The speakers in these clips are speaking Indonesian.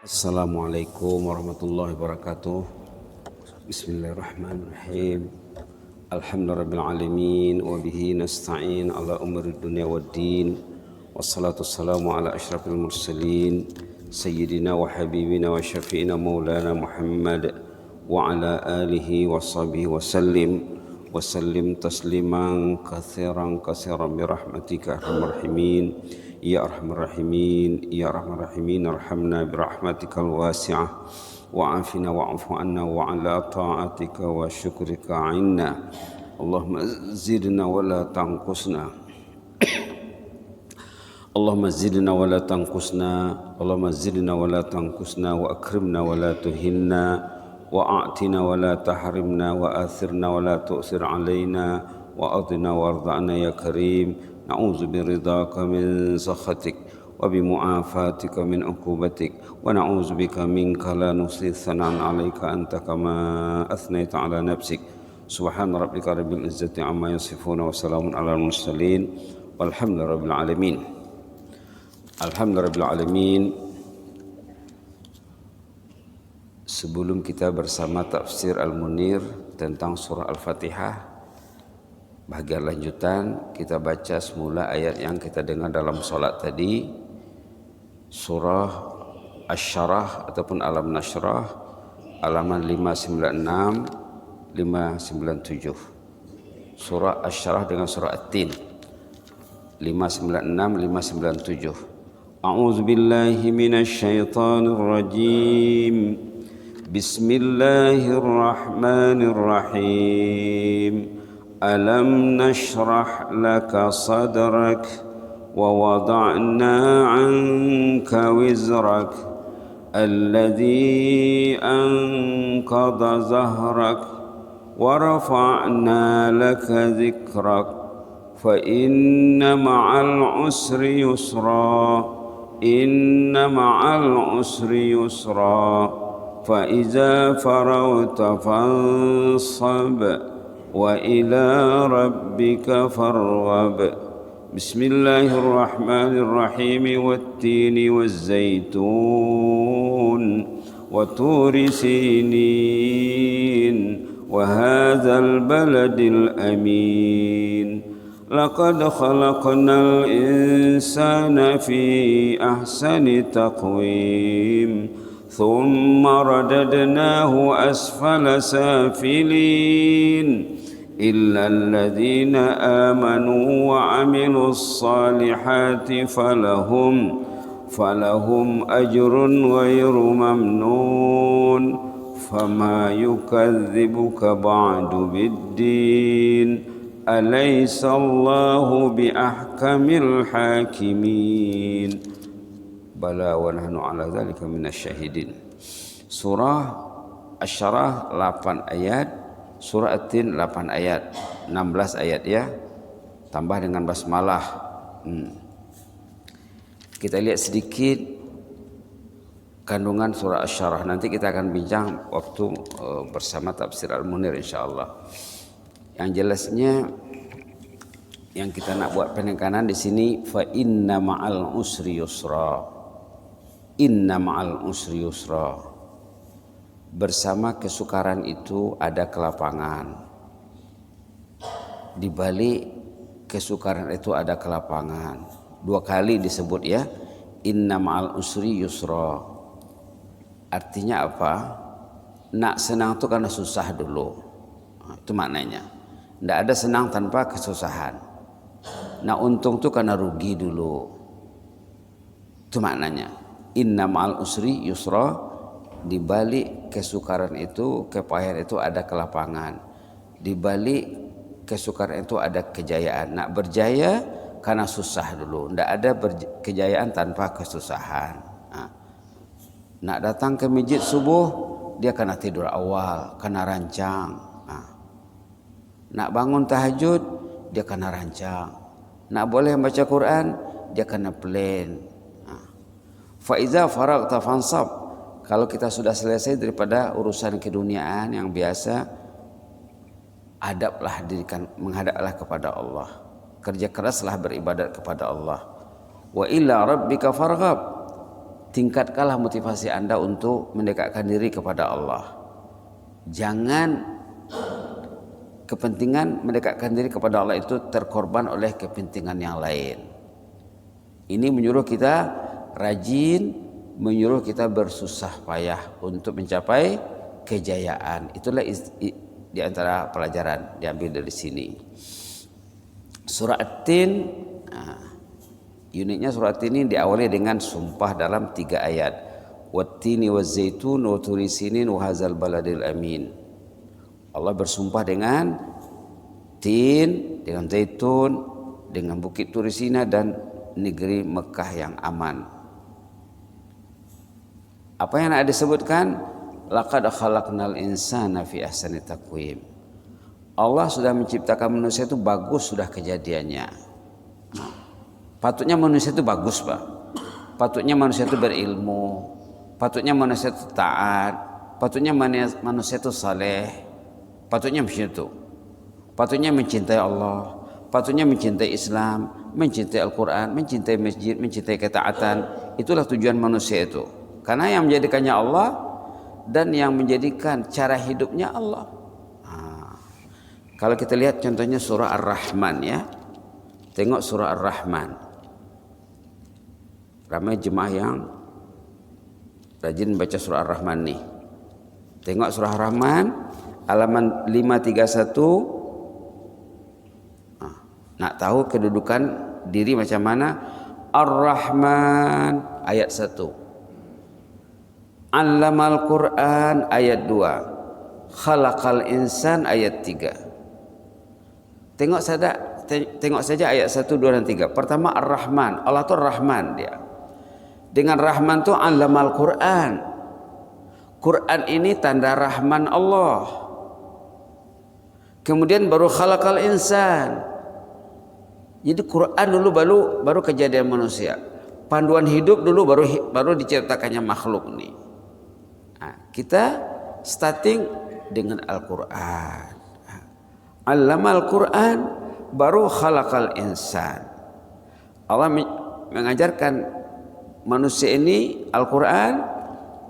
Assalamualaikum warahmatullahi wabarakatuh. Bismillahirrahmanirrahim. Alhamdulillahirabbil alamin wa bihi nasta'in ala umurid dunya waddin. Wassalatu wassalamu ala asyrafil mursalin sayyidina wa habibina wa syafi'ina maulana Muhammad wa ala alihi wa sahbihi wa sallim tasliman katsiran bi rahmatika arhamar rahimin. Ya Arhamar Rahimin, Ya Arhamar Rahimin, arhamna birahmatikal wasi'ah wa'afina wa'afu anna wa ala ta'atika wa syukrika inna. Allahumma zidna wa la tanqusna. Allahumma zidna wa la tanqusna. Allahumma zidna wa la tanqusna wa akrimna wa la tuhinna wa a'tina wa la tahrimna wa athirna wa la tu'sir alaina wa adina warḍa'na ya karim. نعوذ برضاك من سخطك وبمعافاتك من عقوبتك ونعوذ بك منك لا نحصي ثناء عليك أنت كما أثنيت على نفسك سبحان ربك رب العزة عما يصفون وسلام على المرسلين والحمد لله رب العالمين. الحمد لله رب العالمين. Sebelum kita bersama tafsir Al-Munir tentang surah Al-Fatihah, bahagian lanjutan kita baca semula ayat yang kita dengar dalam solat tadi, surah Asy-Syarah ataupun Alam Nashrah, halaman 596 597. Surah Asy-Syarah dengan surah At-Tin 596 597. A'udzu billahi minasy syaithanir rajim. Bismillahirrahmanirrahim. ألم نشرح لك صدرك ووضعنا عنك وزرك الذي أنقض ظهرك ورفعنا لك ذكرك فإن مع العسر يسرا إن مع العسر يسرا فإذا فرغت فانصب وإلى ربك فارغب. بسم الله الرحمن الرحيم والتين والزيتون وطور سينين وهذا البلد الأمين لقد خلقنا الإنسان في أحسن تقويم ثم رددناه أسفل سافلين إلا الذين آمنوا وعملوا الصالحات فلهم أجر غير ممنون فما يكذبك بعد بالدين أليس الله بأحكم الحاكمين Bala wa nahnu ala dzalika minasyahidin. Surah Asy-Syarah 8 ayat, surah At-Tin 8 ayat, 16 ayat ya. Tambah dengan basmalah. Kita lihat sedikit kandungan surah Asy-Syarah. Nanti kita akan bincang waktu bersama tafsir Al-Munir insyaallah. Yang jelasnya yang kita nak buat penekanan di sini, fa inna ma'al usri yusra. Inna ma'al usri yusra. Bersama kesukaran itu ada kelapangan. Di balik kesukaran itu ada kelapangan. 2 kali disebut ya. Inna ma'al usri yusra. Artinya apa? Nak senang itu karena susah dulu. Itu maknanya. Tidak ada senang tanpa kesusahan. Nak untung itu karena rugi dulu. Itu maknanya. Inna ma'al usri yusra. Di balik kesukaran itu, kepayahan itu ada kelapangan. Di balik kesukaran itu ada kejayaan. Nak berjaya karena susah dulu. Tidak ada kejayaan tanpa kesusahan. Nak datang ke masjid subuh, dia kena tidur awal, kena rancang. Nak bangun tahajud, dia kena rancang. Nak boleh baca Quran, dia kena plan. Faiza faragta fansab. Kalau kita sudah selesai daripada urusan keduniaan yang biasa, adablah dirikan, menghadaplah kepada Allah. Kerja keraslah beribadat kepada Allah. Wa ila rabbika farghab. tingkatkanlah motivasi Anda untuk mendekatkan diri kepada Allah. Jangan kepentingan mendekatkan diri kepada Allah itu terkorban oleh kepentingan yang lain. Ini menyuruh kita rajin, menyuruh kita bersusah payah untuk mencapai kejayaan. Itulah di antara pelajaran diambil dari sini. Surah At-Tin, uniknya surah At-Tin ini diawali dengan sumpah dalam 3 ayat. Wattini wazzaitun wa turi sinin wa hadzal baladil amin. Allah bersumpah dengan tin, dengan zaitun, dengan bukit Turi Sina dan negeri Mekah yang aman. Apa yang ada disebutkan? Laqad khalaqnal insana fi ahsani taqwim. Allah sudah menciptakan manusia itu bagus sudah kejadiannya. Patutnya manusia itu bagus, Pak. Patutnya manusia itu berilmu, patutnya manusia itu taat, patutnya manusia itu saleh. Patutnya macam itu. Patutnya mencintai Allah, patutnya mencintai Islam, mencintai Al-Quran, mencintai masjid, mencintai ketaatan. Itulah tujuan manusia itu. Karena yang menjadikannya Allah dan yang menjadikan cara hidupnya Allah. Kalau kita lihat contohnya surah Ar-Rahman ya. Tengok surah Ar-Rahman. Ramai jemaah yang rajin baca surah Ar-Rahman nih. Tengok surah Ar-Rahman halaman 531. Nak tahu kedudukan diri macam mana? Ar-Rahman ayat 1. Allamal Quran ayat 2. Khalaqal insan ayat 3. Tengok saja ayat 1, 2 dan 3. Pertama Ar-Rahman. Allah tu Rahman dia. Dengan Rahman tu allamal Quran. Quran ini tanda Rahman Allah. Kemudian baru khalaqal insan. Jadi Quran dulu baru kejadian manusia. Panduan hidup dulu baru diciptakannya makhluk nih. Nah, kita starting dengan Al-Quran. Allamal Quran baru khalaqal insan. Allah mengajarkan manusia ini Al-Quran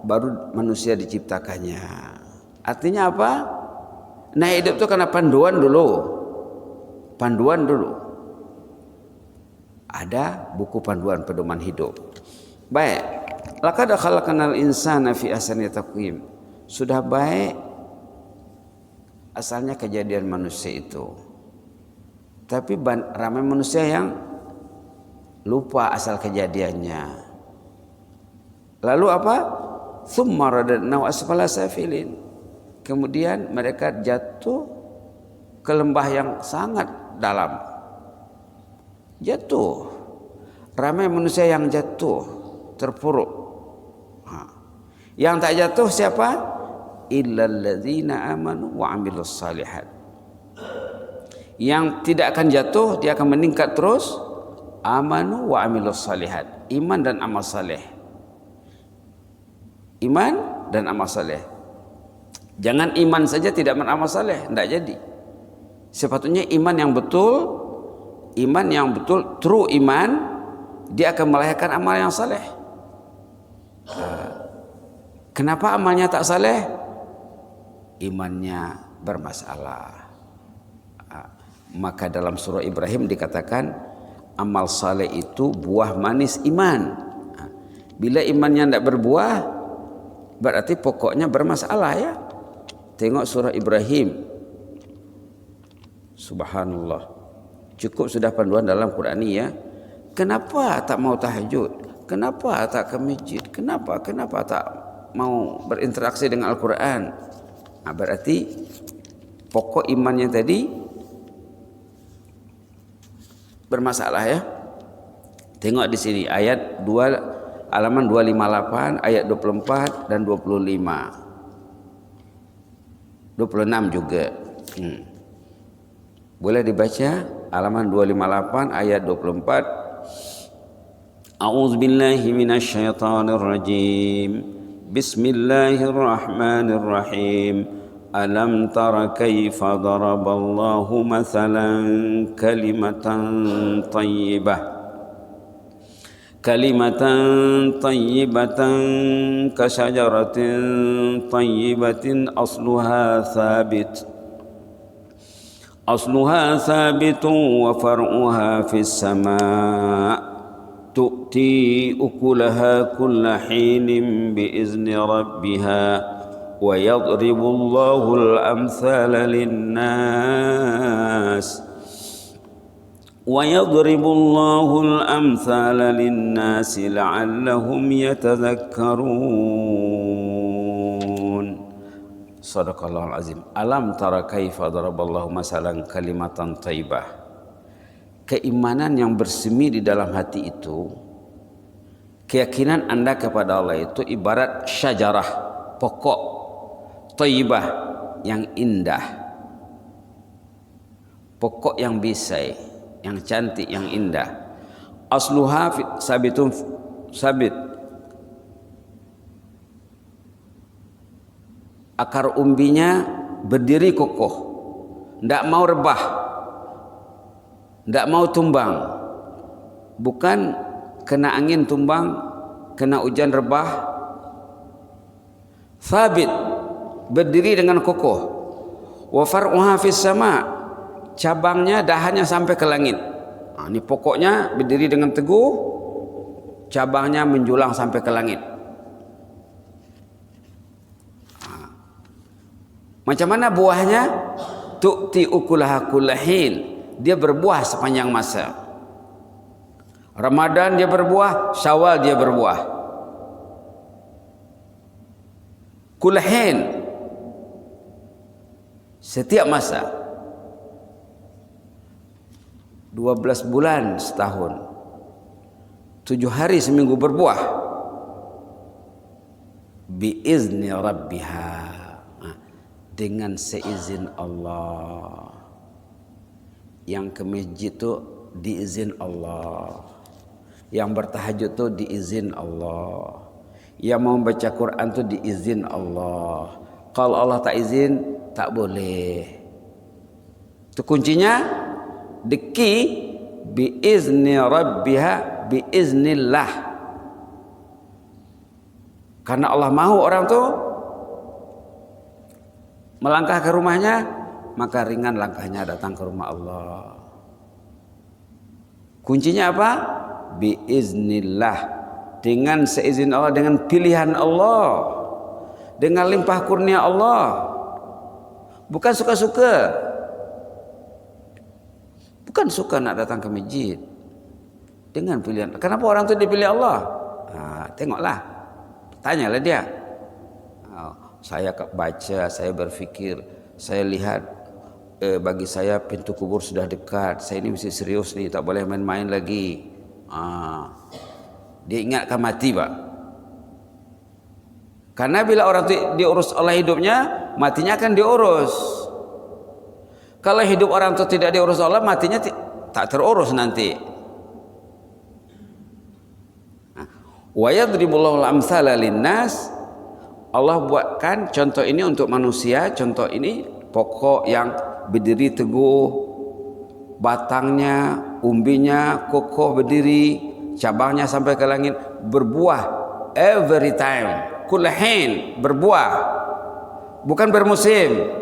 baru manusia diciptakannya. Artinya apa? Nah, hidup itu karena panduan dulu. Panduan dulu. Ada buku panduan pedoman hidup. Baik. Laqad khalaqnal insana fi ahsani taqwim. Sudah baik asalnya kejadian manusia itu. Tapi ramai manusia yang lupa asal kejadiannya. Lalu apa? Tsumma radadnahu asfala safilin. Kemudian mereka jatuh ke lembah yang sangat dalam. Jatuh. Ramai manusia yang jatuh, terpuruk. Yang tak jatuh siapa? Illal ladzina amanu wa amilus salihat. Yang tidak akan jatuh, dia akan meningkat terus. Amanu wa amilus salihat. Iman dan amal saleh. Iman dan amal saleh. Jangan iman saja tidak beramal saleh, tidak jadi. Sepatutnya iman yang betul, true iman, dia akan melahirkan amal yang saleh. Kenapa amalnya tak saleh? Imannya bermasalah. Maka dalam surah Ibrahim dikatakan amal saleh itu buah manis iman. Bila imannya tidak berbuah, berarti pokoknya bermasalah ya. Tengok surah Ibrahim. Subhanallah. Cukup sudah panduan dalam Quran ini ya. Kenapa tak mau tahajud? Kenapa tak ke masjid? Kenapa tak mau berinteraksi dengan Al-Quran? Nah, berarti pokok imannya tadi bermasalah ya. Tengok di sini ayat 2 halaman 258 ayat 24 dan 25. 26 juga. Boleh dibaca halaman 258 ayat 24. A'udzubillahi minasyaitonir rajim. Bismillahirrahmanirrahim. Alam tara kaifa daraballahu mathalan kalimatan thayyibah kalimatan tayyibatan kasyajaratin tayyibatin asluha thabitun wa far'uha fis sama' tu'ti ukulaha kulla hinin biizni rabbiha wa yadribu Allahul amthala linnas وَيَضْرِبُ اللَّهُ الْأَمْثَالَ لِلنَّاسِ لَعَلَّهُمْ يَتَذَكَّرُونَ Sadaqallahul azim. Alam tara kaifa daraballahu masalan kalimatan thayyibah. Keimanan yang bersemi di dalam hati itu, keyakinan Anda kepada Allah itu ibarat syajarah, pokok thayyibah yang indah, pokok yang bisai, yang cantik, yang indah. Asluha sabitun sabit, akar umbinya berdiri kokoh, tidak mau rebah, tidak mau tumbang. Bukan kena angin tumbang, kena hujan rebah. Sabit, berdiri dengan kokoh. Wa far'uha fis sama', cabangnya, dahannya sampai ke langit. Nah, ini pokoknya berdiri dengan teguh, cabangnya menjulang sampai ke langit. Nah, macam mana buahnya? Tu'ti ukulaha kullahin, dia berbuah sepanjang masa. Ramadan dia berbuah, Syawal dia berbuah. Kullahin, setiap masa. 12 bulan setahun, 7 hari seminggu berbuah. Biizni rabbiha, dengan seizin Allah. Yang ke masjid itu diizin Allah, yang bertahajud itu diizin Allah, yang mau baca Quran itu diizin Allah. Kalau Allah tak izin, tak boleh. Itu kuncinya. The key biizni rabbiha, biiznillah. Karena Allah mahu orang tu melangkah ke rumahnya, maka ringan langkahnya datang ke rumah Allah. Kuncinya apa? Biiznillah, dengan seizin Allah, dengan pilihan Allah, dengan limpah kurnia Allah. Bukan suka-suka. Bukan suka nak datang ke masjid, dengan pilihan. Kenapa orang tu dipilih Allah? Tengoklah, tanyalah dia. Saya baca, saya berfikir, saya lihat, bagi saya pintu kubur sudah dekat. Saya ini mesti serius nih, tak boleh main-main lagi. Dia ingatkan mati, Pak. Karena bila orang tu diurus Allah hidupnya, matinya akan diurus. Kalau hidup orang itu tidak diurus Allah, matinya tak terurus nanti. Wa yadribullahu al-amthala linnas. Allah buatkan contoh ini untuk manusia. Contoh ini pokok yang berdiri teguh, batangnya, umbinya kokoh berdiri, cabangnya sampai ke langit, berbuah every time, kullahin, berbuah, bukan bermusim.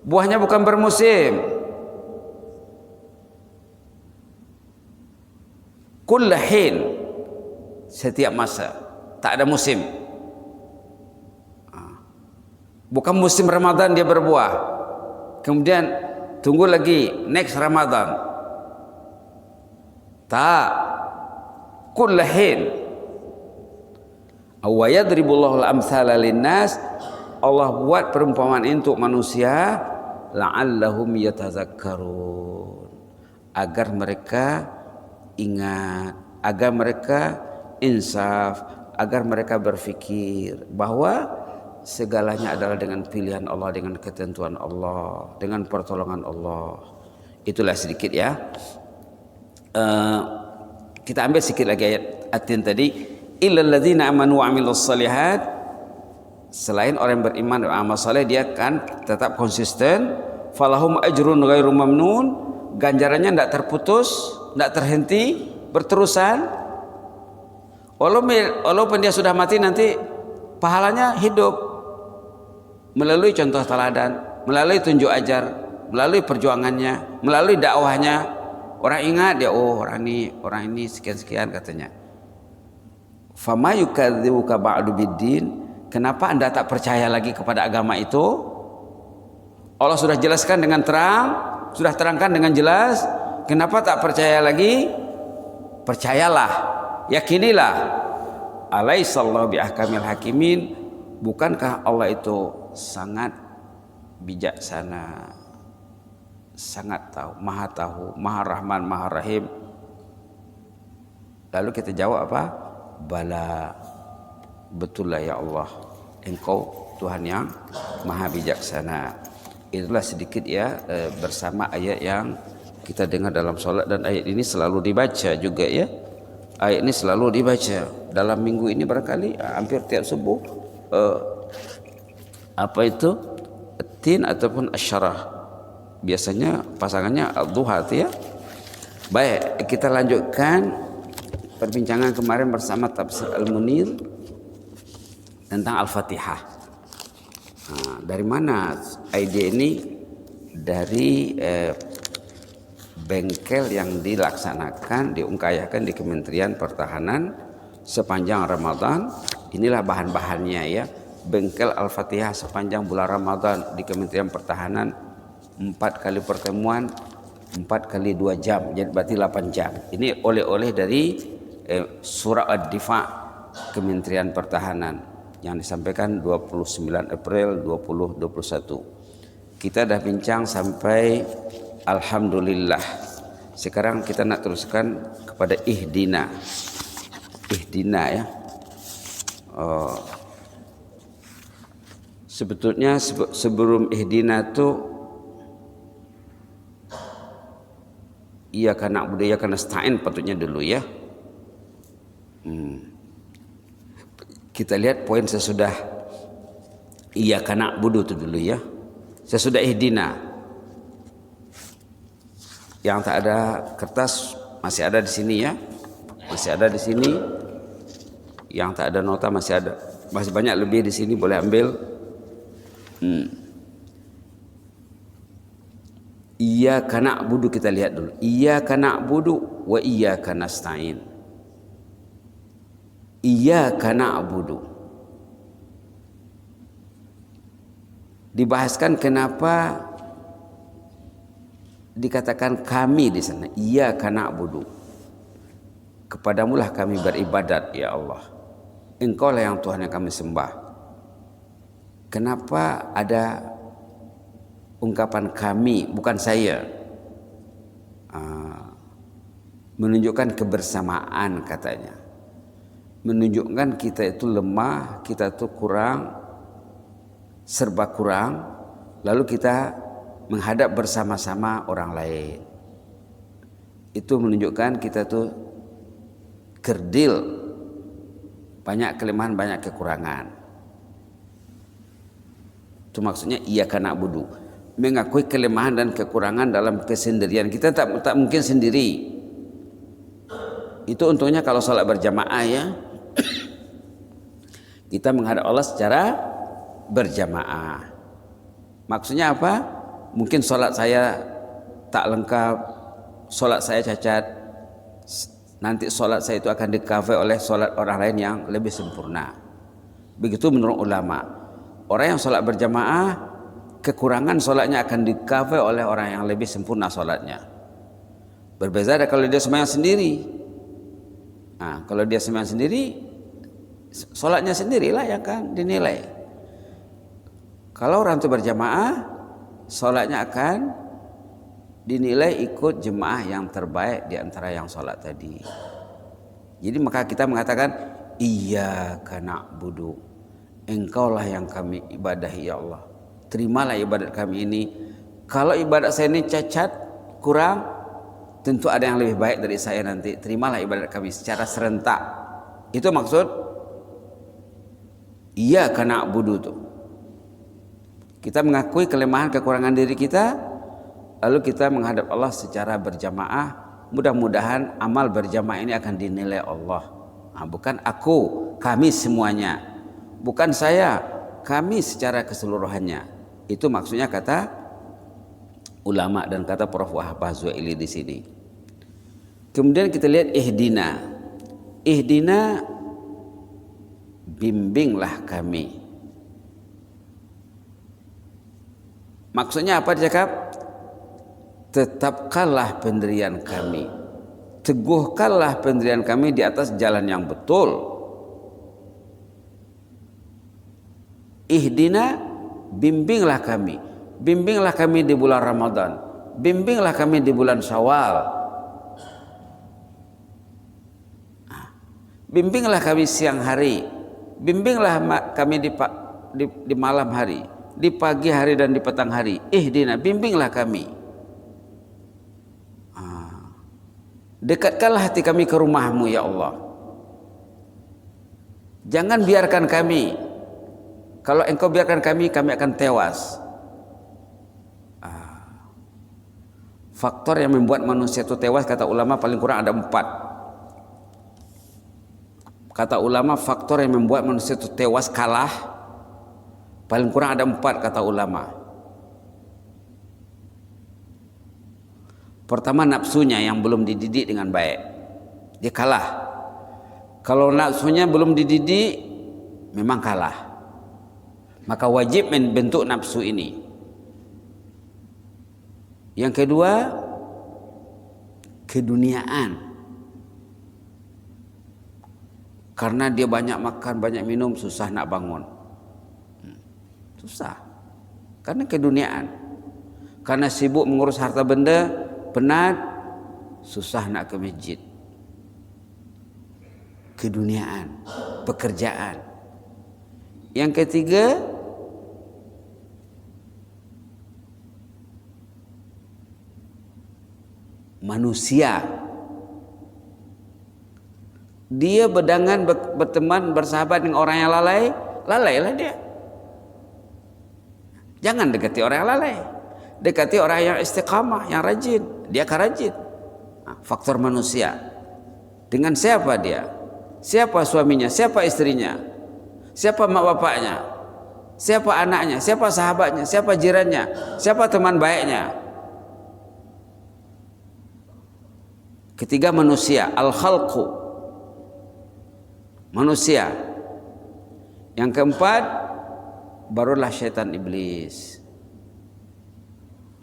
Buahnya bukan bermusim. Kullahin, setiap masa, tak ada musim. Bukan musim Ramadan dia berbuah, kemudian tunggu lagi next Ramadan. Tak. Kullahin. Wa yadribullahu al-amthala linnas. Allah buat perumpamaan untuk manusia, la'allahum yatazakkarun, agar mereka ingat, agar mereka insaf, agar mereka berfikir bahwa segalanya adalah dengan pilihan Allah, dengan ketentuan Allah, dengan pertolongan Allah. Itulah sedikit ya. Kita ambil sedikit lagi ayat atin tadi. Illal ladzina amanu wa amilus shalihat. Selain orang yang beriman dan amal saleh, dia akan tetap konsisten. Falahum ajrun ghairu mamnun, ganjarannya tidak terputus, tidak terhenti, berterusan, walaupun dia sudah mati nanti pahalanya hidup melalui contoh teladan, melalui tunjuk ajar, melalui perjuangannya, melalui dakwahnya. Orang ingat dia, oh orang ini sekian-sekian katanya. Fama yukadzibuka ba'du biddin, kenapa Anda tak percaya lagi kepada agama itu? Allah sudah jelaskan dengan terang, sudah terangkan dengan jelas, kenapa tak percaya lagi? Percayalah, yakinilah. Alaihissallahu biahkamil hakimin, bukankah Allah itu sangat bijaksana, sangat tahu, maha rahman, maha rahim? Lalu kita jawab apa? Bala, betullah ya Allah, Engkau Tuhan yang maha bijaksana. Itulah sedikit ya bersama ayat yang kita dengar dalam sholat, dan ayat ini selalu dibaca juga ya. Ayat ini selalu dibaca dalam minggu ini barangkali hampir tiap subuh. Apa itu? Tin ataupun asyarah. Biasanya pasangannya al-duha ya. Baik, kita lanjutkan perbincangan kemarin bersama Tafsir Al-Munir tentang Al-Fatihah. Nah, dari mana ide ini? Dari bengkel yang dilaksanakan, diungkayahkan di Kementerian Pertahanan sepanjang Ramadan. Inilah bahan-bahannya ya. Bengkel Al-Fatihah sepanjang bulan Ramadan di Kementerian Pertahanan, 4 kali pertemuan, 4 kali 2 jam, jadi berarti 8 jam. Ini oleh-oleh dari Surah Ad-Difa Kementerian Pertahanan yang disampaikan 29 April 2021. Kita dah bincang sampai Alhamdulillah. Sekarang kita nak teruskan kepada Ihdina. Ihdina ya. Sebetulnya sebelum Ihdina tu Iyyaka na'budu wa iyyaka nasta'in patutnya dulu ya. Kita lihat poin sesudah Iyyaka na'budu itu dulu ya. Sesudah Ihdina. Yang tak ada kertas masih ada di sini ya. Masih ada di sini. Yang tak ada nota masih ada. Masih banyak lebih di sini, boleh ambil. Iyyaka na'budu, kita lihat dulu. Iyyaka na'budu wa iyyaka nasta'in. Iyyaka na'budu. Dibahaskan kenapa dikatakan kami di sana. Iyyaka na'budu. Kepadamulah kami beribadat ya Allah. Engkaulah yang Tuhan yang kami sembah. Kenapa ada ungkapan kami, bukan saya? Menunjukkan kebersamaan katanya. Menunjukkan kita itu lemah, kita itu kurang, serba kurang. Lalu kita menghadap bersama-sama orang lain. Itu menunjukkan kita itu kerdil, banyak kelemahan, banyak kekurangan. Itu maksudnya iyyaka na'budu. Mengakui kelemahan dan kekurangan dalam kesendirian. Kita tak mungkin sendiri. Itu untungnya kalau sholat berjamaah ya. Kita menghadap Allah secara berjamaah. Maksudnya apa? Mungkin sholat saya tak lengkap, sholat saya cacat. Nanti sholat saya itu akan di-cover oleh sholat orang lain yang lebih sempurna. Begitu menurut ulama. Orang yang sholat berjamaah, kekurangan sholatnya akan di-cover oleh orang yang lebih sempurna sholatnya. Berbeza kalau dia sembahyang sendiri. Nah, kalau dia sembahyang sendiri, sholatnya sendirilah yang akan dinilai. Kalau orang itu berjamaah, sholatnya akan dinilai ikut jemaah yang terbaik di antara yang sholat tadi. Jadi maka kita mengatakan iyyaka na'budu. Engkaulah yang kami ibadahi ya Allah. Terimalah ibadat kami ini. Kalau ibadat saya ini cacat, kurang, tentu ada yang lebih baik dari saya nanti. Terimalah ibadat kami secara serentak. Itu maksud iyyaka na'budu tuh. Kita mengakui kelemahan kekurangan diri kita, lalu kita menghadap Allah secara berjamaah, mudah-mudahan amal berjamaah ini akan dinilai Allah. Bukan aku, kami semuanya. Bukan saya, kami secara keseluruhannya. Itu maksudnya kata ulama dan kata Prof. Wahab Zuhaili di sini. Kemudian kita lihat ihdina. Ihdina, bimbinglah kami. Maksudnya apa dia cakap? Tetapkanlah pendirian kami, teguhkanlah pendirian kami di atas jalan yang betul. Ihdina, bimbinglah kami, bimbinglah kami di bulan Ramadan, bimbinglah kami di bulan Syawal, bimbinglah kami siang hari, bimbinglah kami di malam hari, di pagi hari dan di petang hari. Ihdina, bimbinglah kami. Dekatkanlah hati kami ke rumah-Mu ya Allah. Jangan biarkan kami. Kalau Engkau biarkan kami akan tewas. Faktor yang membuat manusia itu tewas, kata ulama, paling kurang ada 4. Kata ulama, faktor yang membuat manusia itu tewas, kalah, paling kurang ada 4 kata ulama. Pertama, nafsunya yang belum dididik dengan baik, dia kalah. Kalau nafsunya belum dididik, memang kalah. Maka wajib membentuk nafsu ini. Yang kedua, keduniaan. Karena dia banyak makan, banyak minum, susah nak bangun. Susah. Karena keduniaan. Karena sibuk mengurus harta benda, penat, susah nak ke masjid. Keduniaan, pekerjaan. Yang ketiga, manusia. Dia berteman, bersahabat dengan orang yang lalai, lalailah dia. Jangan dekati orang yang lalai. Dekati orang yang istiqamah, yang rajin, dia akan rajin. Faktor manusia. Dengan siapa dia? Siapa suaminya? Siapa istrinya? Siapa mak bapaknya? Siapa anaknya? Siapa sahabatnya? Siapa jirannya? Siapa teman baiknya? Ketiga, manusia, al-khalqu, manusia. Yang keempat, barulah syaitan iblis.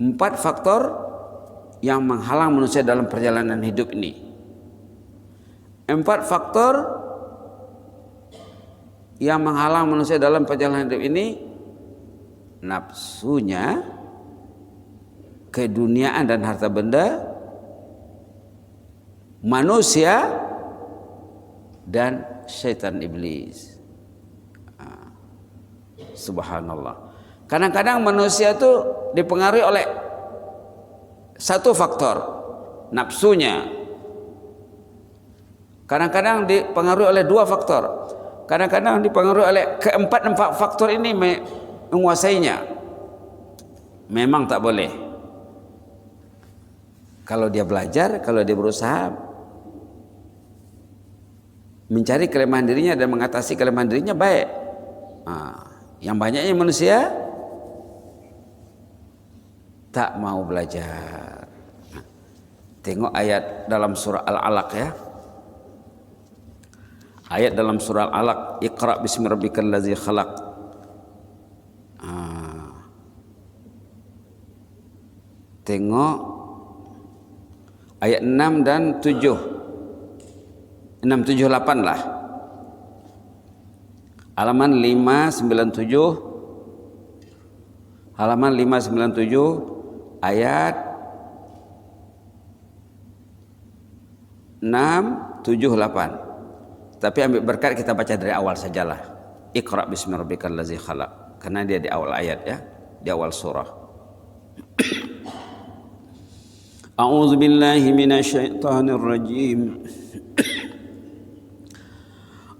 4 faktor yang menghalang manusia dalam perjalanan hidup ini. 4 faktor yang menghalang manusia dalam perjalanan hidup ini: nafsunya, keduniaan dan harta benda, manusia, dan syaitan iblis. Subhanallah. Kadang-kadang manusia itu dipengaruhi oleh satu faktor, nafsunya. Kadang-kadang dipengaruhi oleh 2 faktor. Kadang-kadang dipengaruhi oleh keempat faktor ini menguasainya. Memang tak boleh. Kalau dia belajar, kalau dia berusaha mencari kelemahan dirinya dan mengatasi kelemahan dirinya, baik. Yang banyaknya manusia tak mau belajar. Tengok ayat dalam surah Al-Alaq ya. Ayat dalam surah Al-Alaq, Iqra bismi rabbikal ladzi khalaq. Tengok ayat 6 dan 7. 6, 7, 8 lah. Halaman 597. Halaman 597 ayat 6, 7, 8. Tapi ambil berkat kita baca dari awal sajalah. Iqra bismi rabbikal ladzi khalaq. Karena dia di awal ayat ya, di awal surah. A'udzu billahi minasyaitonir rajim.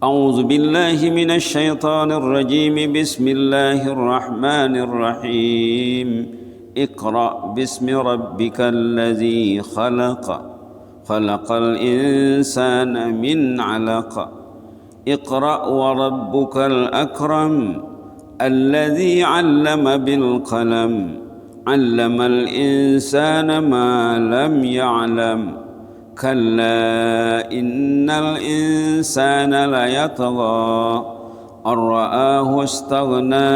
A'udzu billahi minasyaitonir rajim. Bismillahirrahmanirrahim. Iqra bismi rabbikal ladzi khalaq. khalaqal insana min 'alaq iqra' wa rabbukal akram alladzi 'allama bil qalam 'allamal insana ma lam ya'lam kalla innal insana la yatgha ar-ra'ahu istaghna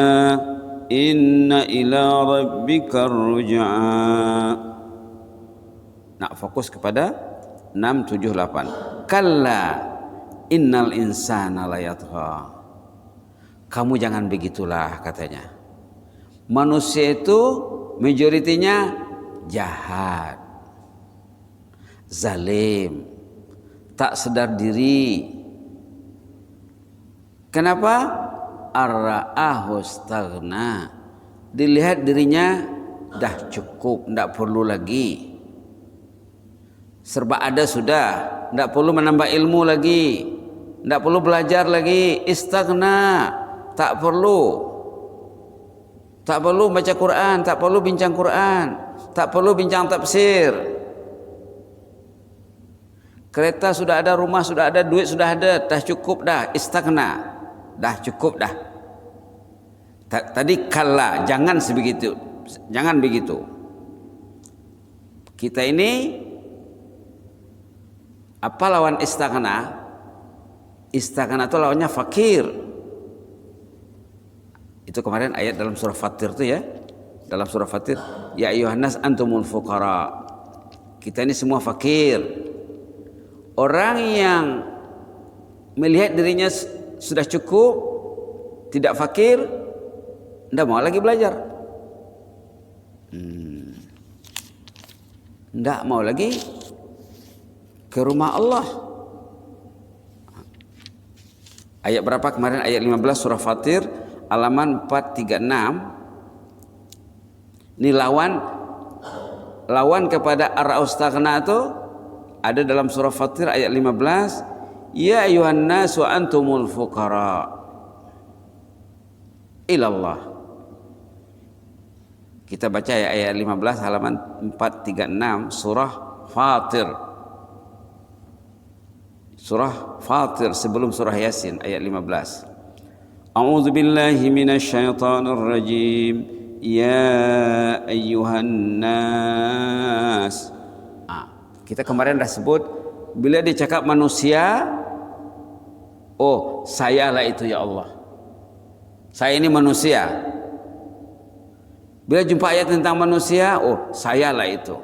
inna ila rabbikar ruj'a. Nak fokus kepada 6, 7, 8. Kalla innal insana la yatgha. Kamu jangan begitulah katanya. Manusia itu majoritinya jahat, zalim, tak sadar diri. Kenapa? Ar-ra'ahu istaghna. Dilihat dirinya dah cukup, tidak perlu lagi. Serba ada sudah, tidak perlu menambah ilmu lagi, tidak perlu belajar lagi. Istaghna, tak perlu. Tak perlu baca Quran, tak perlu bincang Quran, tak perlu bincang tafsir. Kereta sudah ada, rumah sudah ada, duit sudah ada, dah cukup dah. Istaghna. Dah cukup dah. Tadi kalla, jangan sebegitu, jangan begitu. Kita ini apa lawan istaghna? Istaghna itu lawannya fakir. Itu kemarin ayat dalam surah Fatir itu ya. Dalam surah Fatir, ya ayyuhan nas antumul fuqara. Kita ini semua fakir. Orang yang melihat dirinya sudah cukup, tidak fakir, tidak mau lagi belajar, tidak mau lagi ke rumah Allah. Ayat berapa kemarin? Ayat 15 surah Fatir, halaman 436. Ini lawan kepada ar-ra'ustaghna itu ada dalam surah Fatir ayat 15. Ya ayuhan nas wa antumul fuqara ilallah. Kita baca ya ayat 15 halaman 436 surah Fatir. Surah Fatir sebelum surah Yasin ayat 15. A'udzu billahi minasyaitonir rajim. Ya ayyuhan nas. Kita kemarin dah sebut bila dia cakap manusia, oh sayalah itu ya Allah, saya ini manusia. Bila jumpa ayat tentang manusia, oh sayalah itu.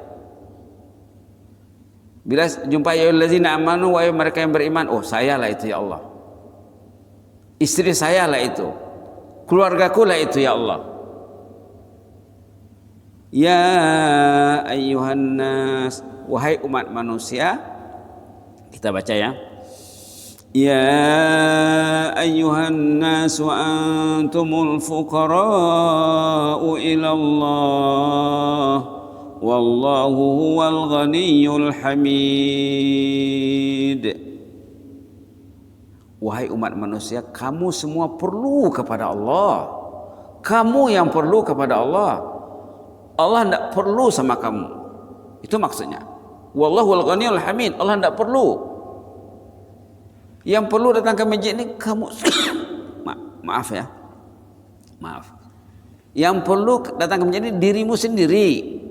Bila jumpa ya allazina amanu, wahai mereka yang beriman, oh sayalah itu ya Allah. Istri sayalah itu, keluargaku lah itu ya Allah. Ya ayyuhan nas, wahai umat manusia. Kita baca ya. Ya ayyuhan nas wa antumul fuqara'u ila Allah wallahu huwal ghaniyyul hamid. Wahai umat manusia, kamu semua perlu kepada Allah. Kamu yang perlu kepada Allah. Allah tidak perlu sama kamu. Itu maksudnya. Wallahu huwal ghaniyyul hamid. Allah tidak perlu. Yang perlu datang ke masjid ini kamu. Maaf ya. Maaf. Yang perlu datang ke masjid ini dirimu sendiri.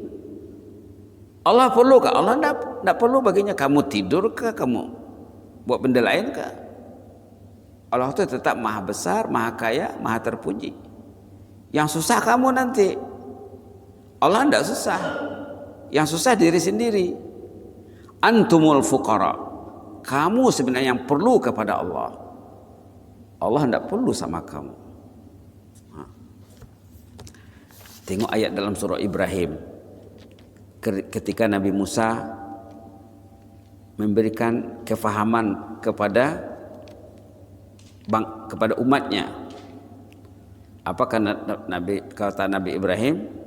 Allah perlu kah? Allah tidak perlu baginya. Kamu tidur kah? Kamu buat benda lain kah? Allah itu tetap maha besar, maha kaya, maha terpuji. Yang susah kamu nanti. Allah tidak susah. Yang susah diri sendiri. Antumul fuqara. Kamu sebenarnya yang perlu kepada Allah. Allah tidak perlu sama kamu. Tengok ayat dalam surah Ibrahim. Ketika Nabi Musa memberikan kefahaman kepada umatnya. Apa kata Nabi Ibrahim?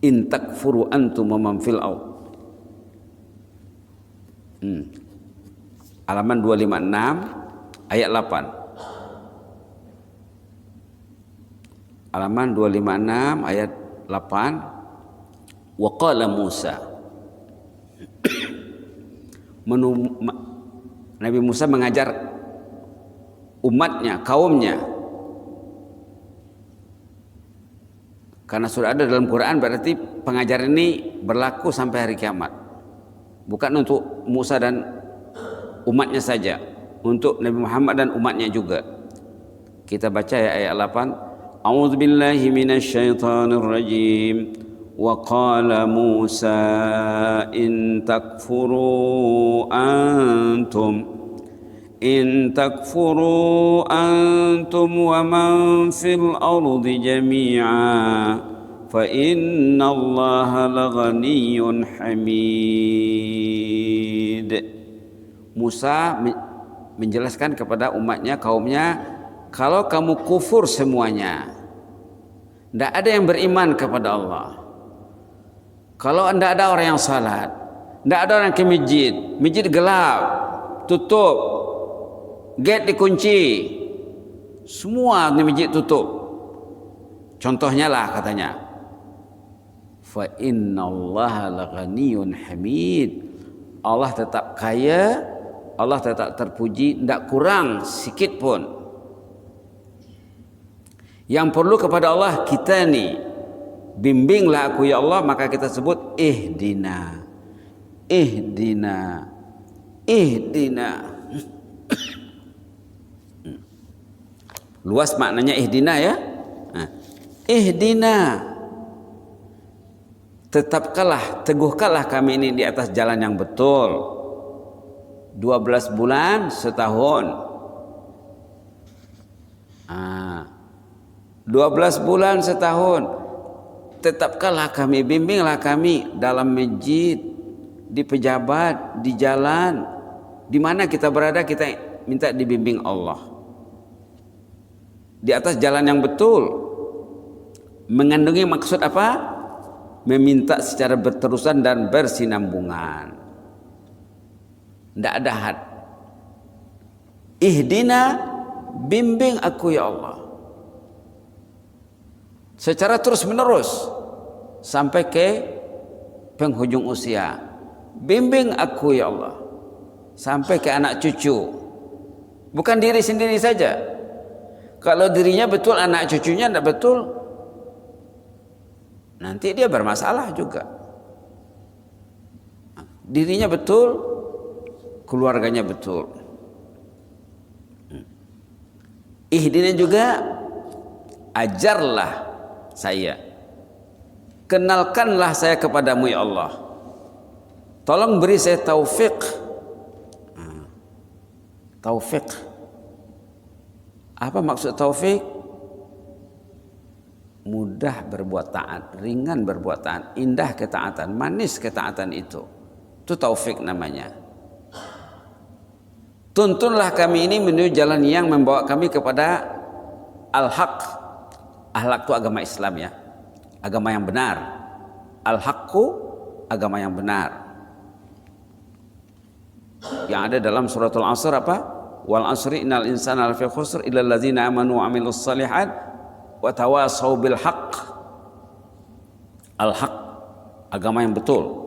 In takfuru antum wa man fil ard. Halaman 256 ayat 8. Halaman 256 ayat 8. Wa qala Musa. Nabi Musa mengajar umatnya, kaumnya. Karena sudah ada dalam Quran, berarti pengajaran ini berlaku sampai hari kiamat. Bukan untuk Musa dan umatnya saja, untuk Nabi Muhammad dan umatnya juga. Kita baca ya ayat 8. A'udzu billahi minasyaitonir rajim. Wa qala Musa in takfuru antum wa man fil ardi jami'a fa inna Allaha laghaniyyun hamid. Musa menjelaskan kepada umatnya, kaumnya, kalau kamu kufur semuanya, tidak ada yang beriman kepada Allah, kalau tidak ada orang yang salat, tidak ada orang ke masjid, masjid gelap, tutup, gate dikunci, semua di masjid tutup, contohnya lah katanya, fa innallaha laghaniyyun hamid, Allah tetap kaya, Allah tetap terpuji, tidak kurang sikit pun. Yang perlu kepada Allah kita ni, bimbinglah aku ya Allah, maka kita sebut ihdina. Luas maknanya ihdina ya. Ihdina, tetapkanlah, teguhkanlah kami ini di atas jalan yang betul. 12 bulan setahun. 12 bulan setahun, tetapkanlah kami, bimbinglah kami dalam masjid, di pejabat, di jalan, di mana kita berada, kita minta dibimbing Allah di atas jalan yang betul. Mengandungi maksud apa? Meminta secara berterusan dan bersinambungan, tidak ada had. Ihdina, bimbing aku ya Allah, secara terus menerus sampai ke penghujung usia. Bimbing aku ya Allah sampai ke anak cucu, bukan diri sendiri saja. Kalau dirinya betul, anak cucunya tidak betul, nanti dia bermasalah juga. Dirinya betul, keluarganya betul. Ihdina juga, ajarlah saya, kenalkanlah saya kepadamu ya Allah, tolong beri saya taufik. Taufik, apa maksud taufik? Mudah berbuat taat, ringan berbuat taat, indah ketaatan, manis ketaatan, itu taufik namanya. Tuntunlah kami ini menuju jalan yang membawa kami kepada al-haq. Al-haq itu agama Islam ya, agama yang benar. Al-haqqu, agama yang benar, yang ada dalam suratul Asr apa? Wal asri innal insana lafi khusr illa alladzina amanu wa amilus salihat wa tawasau bil haqq. Al-haq, agama yang betul.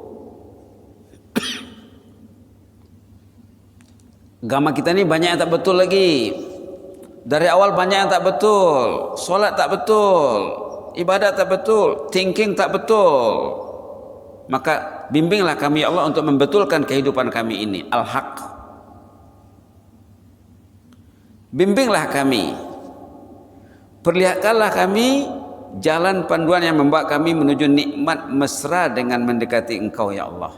Agama kita ini banyak yang tak betul lagi. Dari awal banyak yang tak betul. Solat tak betul, ibadat tak betul, thinking tak betul. Maka bimbinglah kami ya Allah untuk membetulkan kehidupan kami ini. Al-haq, bimbinglah kami, perlihatkanlah kami jalan panduan yang membawa kami menuju nikmat mesra dengan mendekati Engkau ya Allah.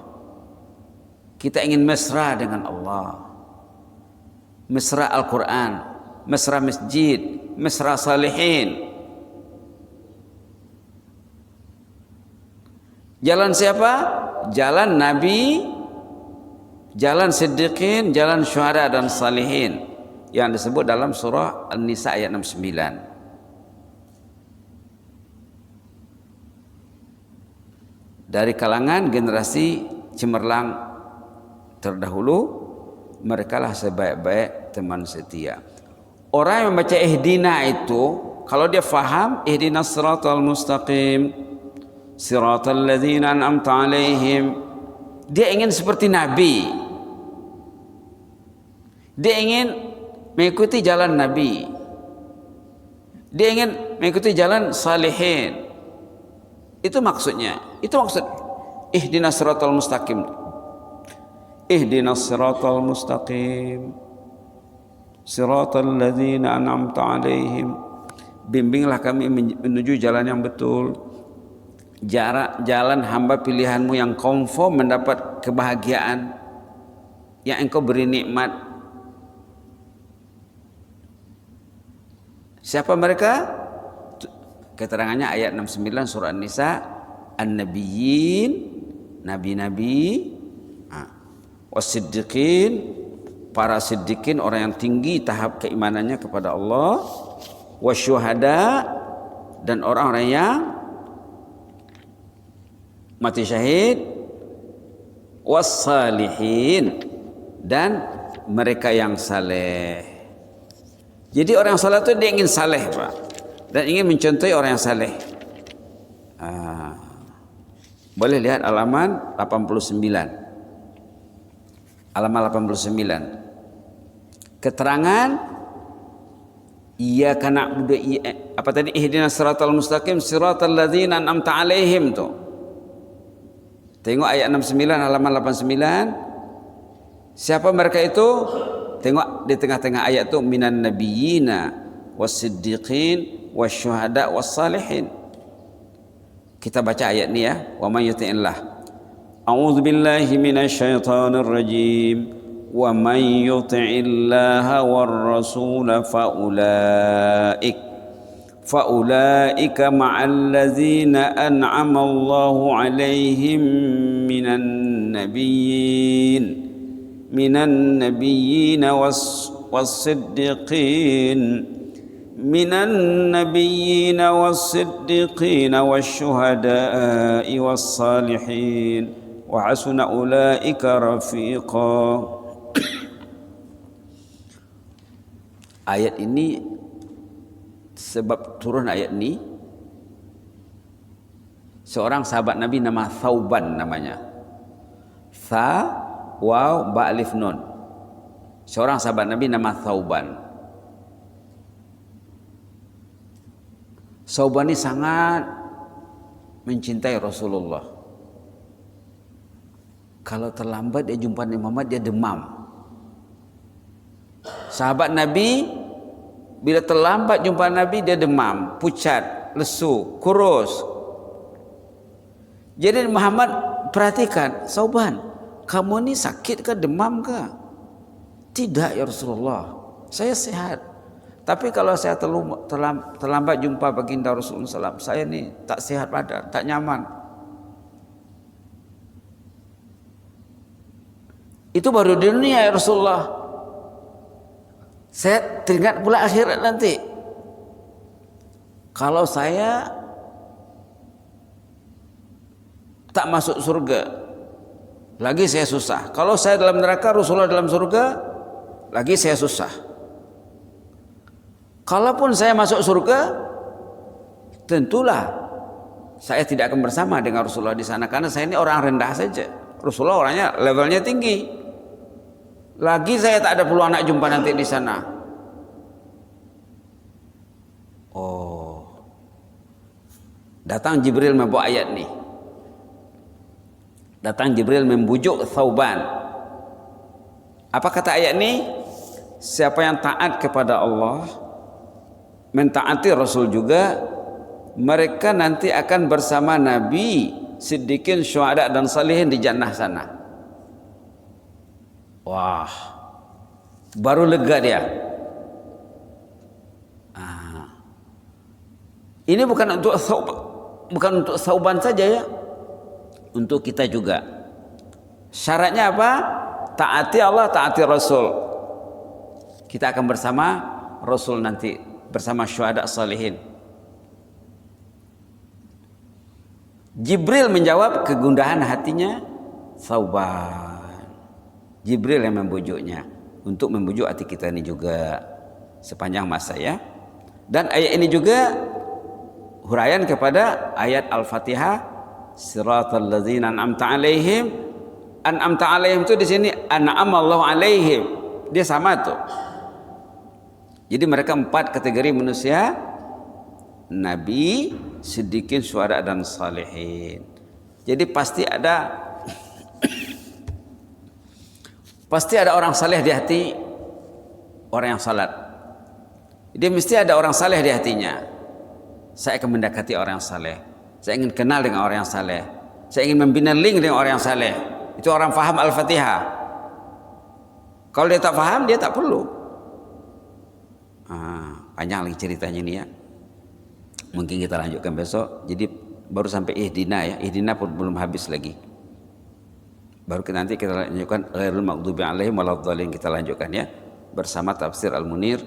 Kita ingin mesra dengan Allah, mesra Al-Quran, mesra masjid, mesra salihin. Jalan siapa? Jalan Nabi, jalan Siddiqin, jalan Syuhada dan Salihin, yang disebut dalam surah An-Nisa ayat 69. Dari kalangan generasi cemerlang terdahulu, merekalah sebaik-baik teman setia. Orang yang membaca ihdina itu, kalau dia faham ihdinas siratal mustaqim, siratal ladzina an'amta alaihim, dia ingin seperti Nabi. Dia ingin mengikuti jalan Nabi. Dia ingin mengikuti jalan salihin. Itu maksudnya. Itu maksud ihdinas siratal mustaqim. Ihdinas siratal mustaqim. Siratal ladzina an'amta 'alaihim. Bimbinglah kami menuju jalan yang betul. Jalan hamba pilihanmu yang konform mendapat kebahagiaan yang engkau beri nikmat. Siapa mereka? Keterangannya ayat 69 surah An-Nisa, an-nabiyyin, nabi-nabi, was-siddiqin, para siddiqin, orang yang tinggi tahap keimanannya kepada Allah, wasyuhada, dan orang-orang yang mati syahid, was-salihin, dan mereka yang saleh. Jadi orang saleh itu dia ingin saleh, Pak, dan ingin mencontohi orang yang saleh. Boleh lihat halaman 89. Halaman 89. Keterangan iyyaka na'budu, apa tadi, ihdinas siratal mustaqim siratal ladzina an'amta 'alaihim tuh. Tengok ayat 69 halaman 89. Siapa mereka itu? Tengok di tengah-tengah ayat itu, minan nabiyyina was-siddiqin wasyuhada was-salihin. Kita baca ayat ini ya. Wa may yuti'illah. A'udzu billahi minasyaitonir rajim. Wa may yuti'illaha war rasul faulaika ma'al ladzina an'ama Allahu 'alaihim minan nabiyyin was-siddiqin wasyuhada'i was-salihin wa hasuna ulaika rafiqa. Ayat ini, sebab turun ayat ini, seorang sahabat Nabi nama Thauban namanya. Waw ba alif nun. Seorang sahabat Nabi nama Thauban. Thauban ini sangat mencintai Rasulullah. Kalau terlambat dia jumpa Nabi Muhammad, dia demam. Sahabat Nabi bila terlambat jumpa Nabi, dia demam, pucat, lesu, kurus. Jadi Muhammad perhatikan, Thauban, kamu ni sakit ke, demam ke? Tidak ya Rasulullah, saya sehat. Tapi kalau saya terlambat jumpa baginda Rasulullah SAW, saya ni tak sehat badan, tak nyaman. Itu baru di dunia ya Rasulullah. Saya teringat pula akhirat nanti. Kalau saya tak masuk surga, lagi saya susah. Kalau saya dalam neraka, Rasulullah dalam surga, lagi saya susah. Kalaupun saya masuk surga, tentulah saya tidak akan bersama dengan Rasulullah di sana, karena saya ini orang rendah saja. Rasulullah orangnya levelnya tinggi. Lagi saya tak ada peluang nak jumpa nanti di sana. Oh, datang Jibril membawa ayat ni. Datang Jibril membujuk Thauban. Apa kata ayat ni? Siapa yang taat kepada Allah, mentaati Rasul juga, mereka nanti akan bersama Nabi, siddiqin, syuhada dan salihin di jannah sana. Wah, baru lega dia. Ini bukan untuk Thauban saja ya, untuk kita juga. Syaratnya apa? Taati Allah, taati Rasul. Kita akan bersama Rasul nanti, bersama syuhada salihin. Jibril menjawab kegundahan hatinya Thauban. Jibril yang membujuknya, untuk membujuk hati kita ini juga sepanjang masa ya. Dan ayat ini juga huraian kepada ayat Al-Fatihah, siratal ladzina an'amta 'alaihim. An'amta 'alaihim itu di sini an'amallahu 'alaihim. dia sama tuh. Jadi mereka 4 kategori manusia: nabi, siddiqin, syuhada dan salihin. Jadi pasti ada orang saleh di hati orang yang salat. Jadi mesti ada orang saleh di hatinya. Saya akan mendekati orang yang saleh. Saya ingin kenal dengan orang yang saleh. Saya ingin membina link dengan orang yang saleh. Itu orang faham Al-Fatihah. Kalau dia tak faham, dia tak perlu. Panjang lagi ceritanya ini ya. Mungkin kita lanjutkan besok. Jadi baru sampai ihdina ya. Ihdina pun belum habis lagi. Baru nanti kita lanjutkan ghairil maghdubi alaihim waladhdallin, kita lanjutkan ya bersama tafsir Al-Munir.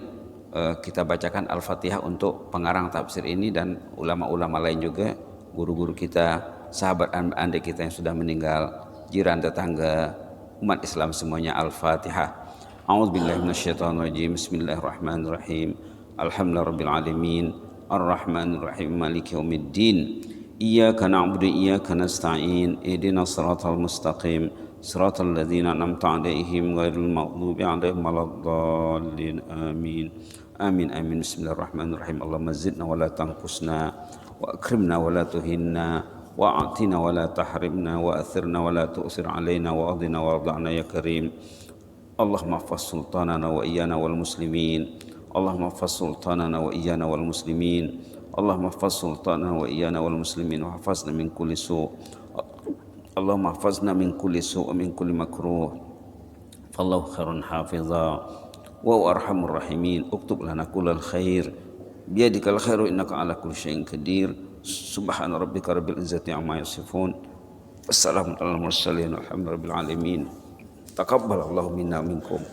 Kita bacakan Al-Fatihah untuk pengarang tafsir ini dan ulama-ulama lain juga, guru-guru kita, sahabat adik kita yang sudah meninggal, jiran tetangga, umat Islam semuanya. Al-Fatihah. A'udzubillahi minasyaitonirrajim. Bismillahirrahmanirrahim. Alhamdulillahirabbil alamin. Arrahmanirrahim. Maliki yaumiddin. Iyyaka na'budu wa iyyaka nasta'in. Ihdinas siratal mustaqim. Siratal ladzina an'amta 'alaihim ghairil maghdubi 'alaihim waladdallin. Amin. Amin amin. Bismillahirrahmanirrahim. Allahumma zidna wa la tanqusna wa akrimna wa la tuhinna wa a'tina wa la tahrimna wa athirna wa la tu'sir 'alaina wa adina wa arda'na ya karim. Allahumma ihfaz sultanana wa iyyana wal muslimin. Allahumma ihfaz sultanana wa iyyana wal muslimin. Allahumma ihfaz sultanana wa iyyana wal muslimin wa hafazna min kulli su'. Allahumma hafazna min kulli su' wa min kulli makruh. Fallahu khairun hafiza wa arhamur rahimin. Uktub lana kullal khair biyadikal khairu innaka ala kulli syai'in qadir. Subhana rabbika rabbil izzati amma yasifun. Wassalamu alal mursalin walhamdulillahi rabbil alamin. Taqabbalallahu minna minkum.